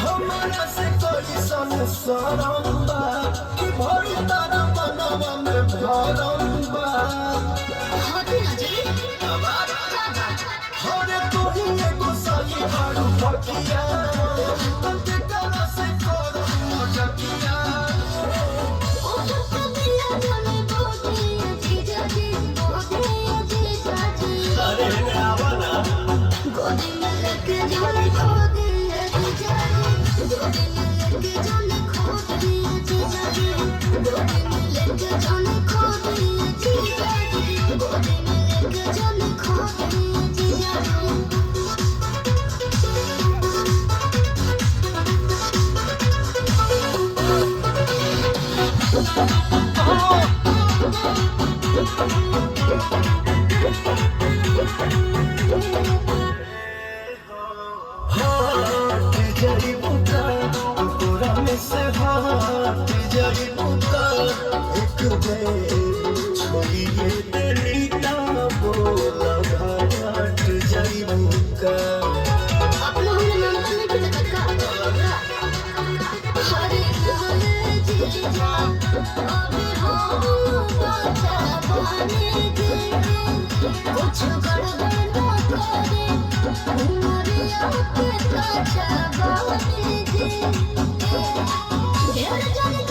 हमारा से कोई सरम्बा कि भरी तारा मनवा में भरम्बा हरे तू ही एगो साली हारू फकिया तते कला से करो मटकिया अरे आवा ना गोदी में लेके झोली खो दिए गोदी में लेके झोली खो दिए गोदी में लेके झोली खो दिए गोदी में लेके झोली खो दिए जरी बुका पूरा में से हाथ जरी बुका एक दे छोड़िए तेरी ना बोला घाट जरी बुका अपना हमने नाम करने की तक का हरे नाले जीजा अबे हो बचा पाने के कुछ गड़बड़ ना करे उमरिया पे कचा बाने के ढेर जाने